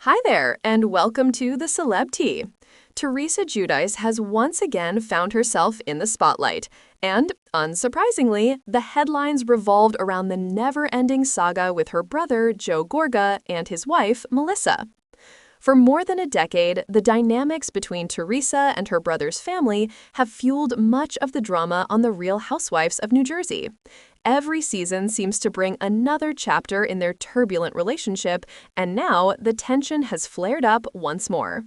Hi there, and welcome to the Celeb Tea. Teresa Giudice has once again found herself in the spotlight, and, unsurprisingly, the headlines revolved around the never-ending saga with her brother, Joe Gorga, and his wife, Melissa. For more than a decade, the dynamics between Teresa and her brother's family have fueled much of the drama on The Real Housewives of New Jersey. Every season seems to bring another chapter in their turbulent relationship, and now the tension has flared up once more.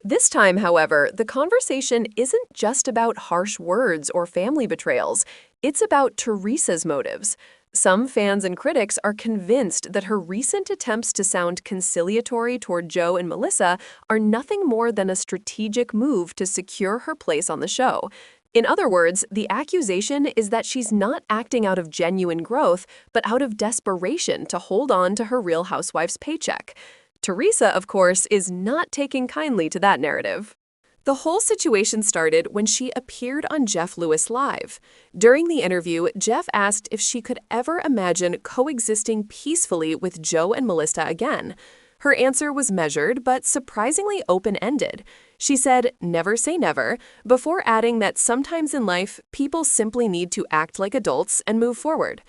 This time, however, the conversation isn't just about harsh words or family betrayals. It's about Teresa's motives. Some fans and critics are convinced that her recent attempts to sound conciliatory toward Joe and Melissa are nothing more than a strategic move to secure her place on the show. In other words, the accusation is that she's not acting out of genuine growth, but out of desperation to hold on to her Real Housewives paycheck. Teresa, of course, is not taking kindly to that narrative. The whole situation started when she appeared on Jeff Lewis Live. During the interview, Jeff asked if she could ever imagine coexisting peacefully with Joe and Melissa again. Her answer was measured but surprisingly open-ended. She said, "Never say never," before adding that sometimes in life, people simply need to act like adults and move forward.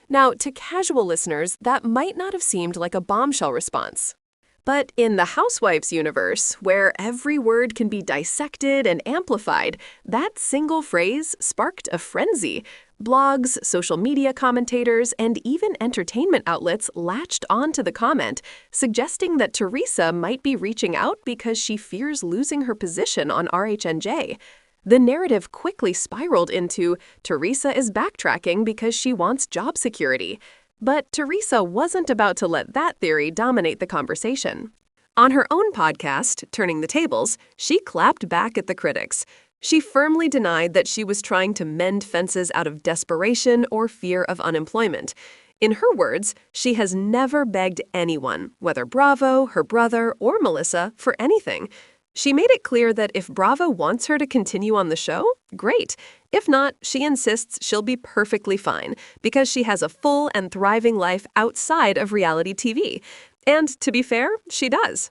Now, to casual listeners, that might not have seemed like a bombshell response. But in the Housewives universe, where every word can be dissected and amplified, that single phrase sparked a frenzy. Blogs, social media commentators, and even entertainment outlets latched onto the comment, suggesting that Teresa might be reaching out because she fears losing her position on RHNJ. The narrative quickly spiraled into Teresa is backtracking because she wants job security. But Teresa wasn't about to let that theory dominate the conversation. On her own podcast, Turning the Tables, she clapped back at the critics. She firmly denied that she was trying to mend fences out of desperation or fear of unemployment. In her words, she has never begged anyone, whether Bravo, her brother, or Melissa, for anything. She made it clear that if Bravo wants her to continue on the show, great. If not, she insists she'll be perfectly fine because she has a full and thriving life outside of reality TV. And to be fair, she does.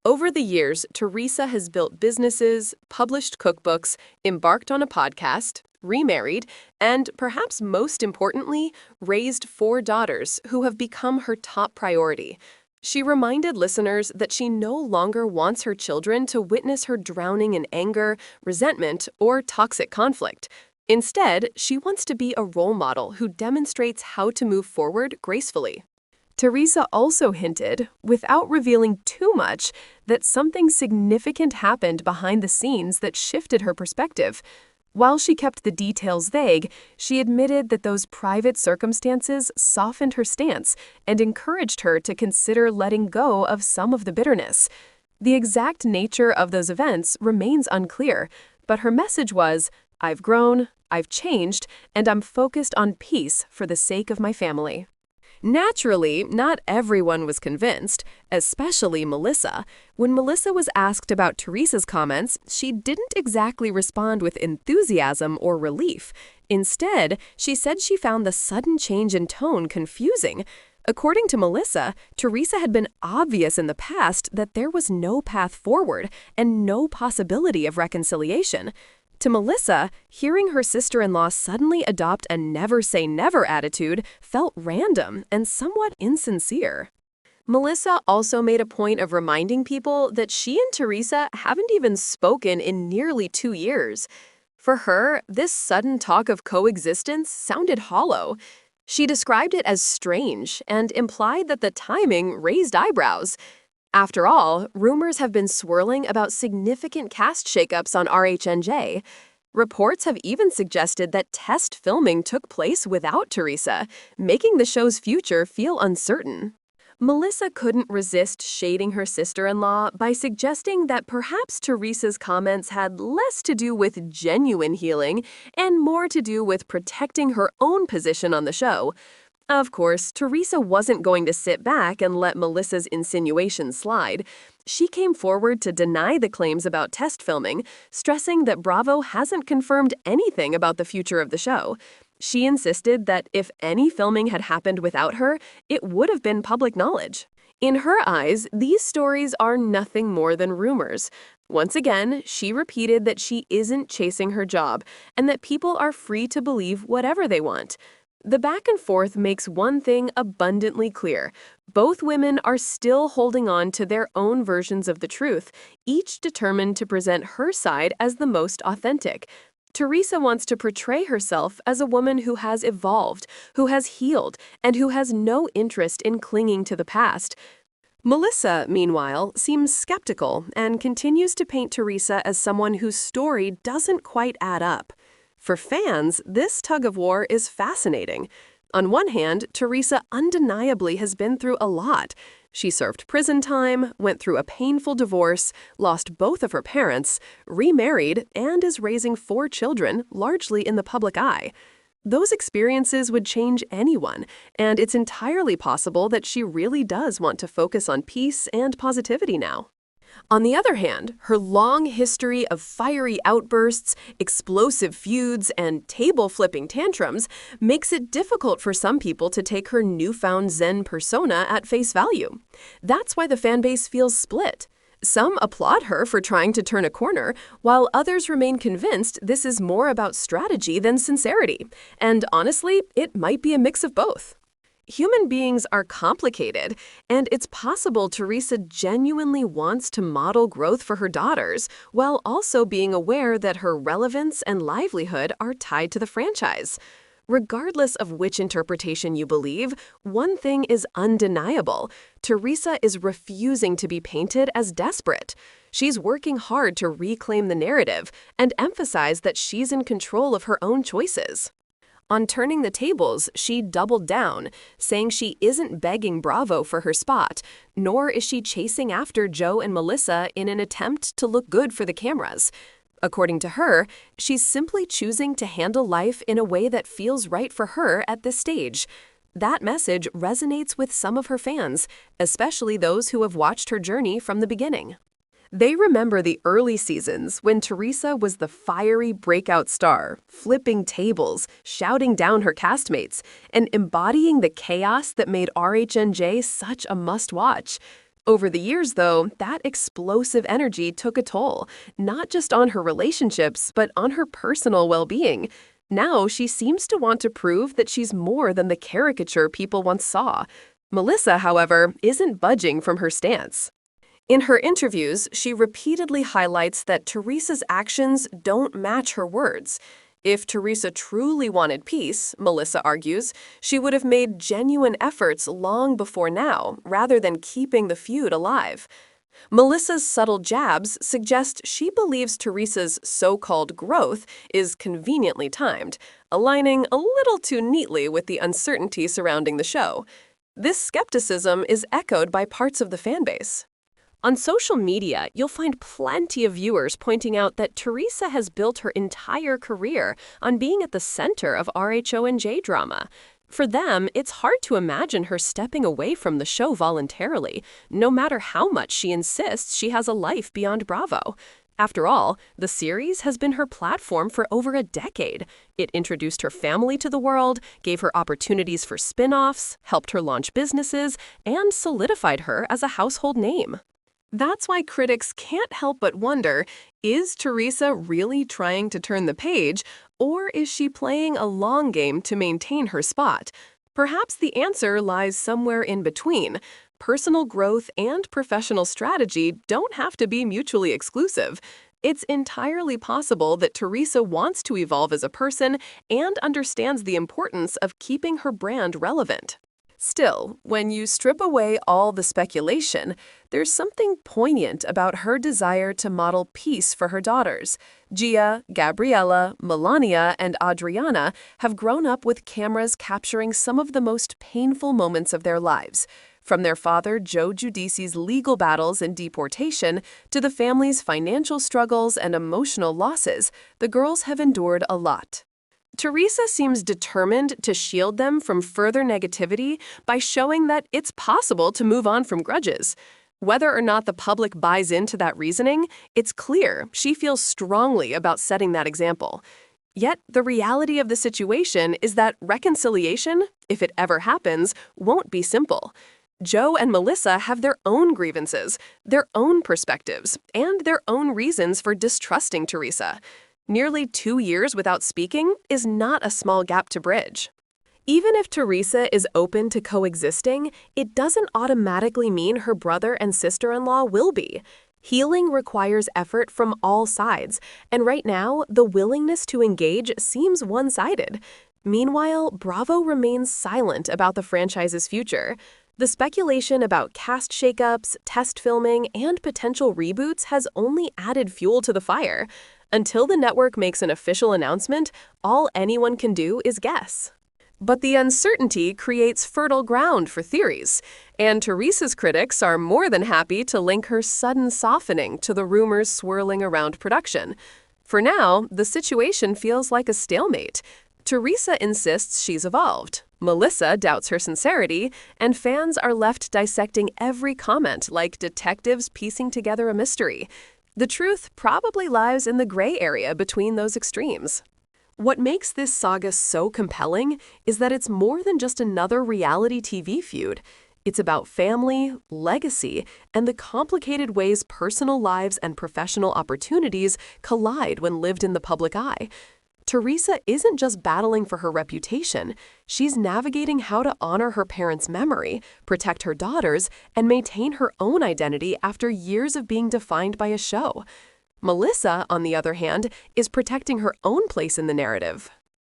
Over the years, Teresa has built businesses, published cookbooks, embarked on a podcast, remarried, and perhaps most importantly, raised 4 daughters who have become her top priority. She reminded listeners that she no longer wants her children to witness her drowning in anger, resentment, or toxic conflict. Instead, she wants to be a role model who demonstrates how to move forward gracefully. Teresa also hinted, without revealing too much, that something significant happened behind the scenes that shifted her perspective. While she kept the details vague, she admitted that those private circumstances softened her stance and encouraged her to consider letting go of some of the bitterness. The exact nature of those events remains unclear, but her message was, "I've grown, I've changed, and I'm focused on peace for the sake of my family." Naturally, not everyone was convinced, especially Melissa. When Melissa was asked about Teresa's comments, she didn't exactly respond with enthusiasm or relief. Instead, she said she found the sudden change in tone confusing. According to Melissa, Teresa had been obvious in the past that there was no path forward and no possibility of reconciliation. To Melissa, hearing her sister-in-law suddenly adopt a never-say-never attitude felt random and somewhat insincere. Melissa also made a point of reminding people that she and Teresa haven't even spoken in nearly 2 years. For her, this sudden talk of coexistence sounded hollow. She described it as strange and implied that the timing raised eyebrows. After all, rumors have been swirling about significant cast shakeups on RHNJ. Reports have even suggested that test filming took place without Teresa, making the show's future feel uncertain. Melissa couldn't resist shading her sister-in-law by suggesting that perhaps Teresa's comments had less to do with genuine healing and more to do with protecting her own position on the show. Of course, Teresa wasn't going to sit back and let Melissa's insinuations slide. She came forward to deny the claims about test filming, stressing that Bravo hasn't confirmed anything about the future of the show. She insisted that if any filming had happened without her, it would have been public knowledge. In her eyes, these stories are nothing more than rumors. Once again, she repeated that she isn't chasing her job and that people are free to believe whatever they want. The back and forth makes one thing abundantly clear. Both women are still holding on to their own versions of the truth, each determined to present her side as the most authentic. Teresa wants to portray herself as a woman who has evolved, who has healed, and who has no interest in clinging to the past. Melissa, meanwhile, seems skeptical and continues to paint Teresa as someone whose story doesn't quite add up. For fans, this tug-of-war is fascinating. On one hand, Teresa undeniably has been through a lot. She served prison time, went through a painful divorce, lost both of her parents, remarried, and is raising 4 children, largely in the public eye. Those experiences would change anyone, and it's entirely possible that she really does want to focus on peace and positivity now. On the other hand, her long history of fiery outbursts, explosive feuds, and table-flipping tantrums makes it difficult for some people to take her newfound Zen persona at face value. That's why the fanbase feels split. Some applaud her for trying to turn a corner, while others remain convinced this is more about strategy than sincerity. And honestly, it might be a mix of both. Human beings are complicated, and it's possible Teresa genuinely wants to model growth for her daughters, while also being aware that her relevance and livelihood are tied to the franchise. Regardless of which interpretation you believe, one thing is undeniable. Teresa is refusing to be painted as desperate. She's working hard to reclaim the narrative and emphasize that she's in control of her own choices. On turning the tables, she doubled down, saying she isn't begging Bravo for her spot, nor is she chasing after Joe and Melissa in an attempt to look good for the cameras. According to her, she's simply choosing to handle life in a way that feels right for her at this stage. That message resonates with some of her fans, especially those who have watched her journey from the beginning. They remember the early seasons when Teresa was the fiery breakout star, flipping tables, shouting down her castmates, and embodying the chaos that made RHNJ such a must-watch. Over the years, though, that explosive energy took a toll, not just on her relationships, but on her personal well-being. Now she seems to want to prove that she's more than the caricature people once saw. Melissa, however, isn't budging from her stance. In her interviews, she repeatedly highlights that Teresa's actions don't match her words. If Teresa truly wanted peace, Melissa argues, she would have made genuine efforts long before now, rather than keeping the feud alive. Melissa's subtle jabs suggest she believes Teresa's so-called growth is conveniently timed, aligning a little too neatly with the uncertainty surrounding the show. This skepticism is echoed by parts of the fanbase. On social media, you'll find plenty of viewers pointing out that Teresa has built her entire career on being at the center of RHONJ drama. For them, it's hard to imagine her stepping away from the show voluntarily, no matter how much she insists she has a life beyond Bravo. After all, the series has been her platform for over a decade. It introduced her family to the world, gave her opportunities for spin-offs, helped her launch businesses, and solidified her as a household name. That's why critics can't help but wonder, is Teresa really trying to turn the page, or is she playing a long game to maintain her spot? Perhaps the answer lies somewhere in between. Personal growth and professional strategy don't have to be mutually exclusive. It's entirely possible that Teresa wants to evolve as a person and understands the importance of keeping her brand relevant. Still, when you strip away all the speculation, there's something poignant about her desire to model peace for her daughters. Gia, Gabriella, Melania, and Adriana have grown up with cameras capturing some of the most painful moments of their lives. From their father, Joe Giudice's legal battles and deportation, to the family's financial struggles and emotional losses, the girls have endured a lot. Teresa seems determined to shield them from further negativity by showing that it's possible to move on from grudges. Whether or not the public buys into that reasoning, it's clear she feels strongly about setting that example. Yet, the reality of the situation is that reconciliation, if it ever happens, won't be simple. Joe and Melissa have their own grievances, their own perspectives, and their own reasons for distrusting Teresa. Nearly 2 years without speaking is not a small gap to bridge. Even if Teresa is open to coexisting, it doesn't automatically mean her brother and sister-in-law will be. Healing requires effort from all sides, and right now, the willingness to engage seems one-sided. Meanwhile, Bravo remains silent about the franchise's future. The speculation about cast shakeups, test filming, and potential reboots has only added fuel to the fire. Until the network makes an official announcement, all anyone can do is guess. But the uncertainty creates fertile ground for theories, and Teresa's critics are more than happy to link her sudden softening to the rumors swirling around production. For now, the situation feels like a stalemate. Teresa insists she's evolved, Melissa doubts her sincerity, and fans are left dissecting every comment like detectives piecing together a mystery. The truth probably lies in the gray area between those extremes. What makes this saga so compelling is that it's more than just another reality TV feud. It's about family, legacy, and the complicated ways personal lives and professional opportunities collide when lived in the public eye. Teresa isn't just battling for her reputation, she's navigating how to honor her parents' memory, protect her daughters, and maintain her own identity after years of being defined by a show. Melissa, on the other hand, is protecting her own place in the narrative.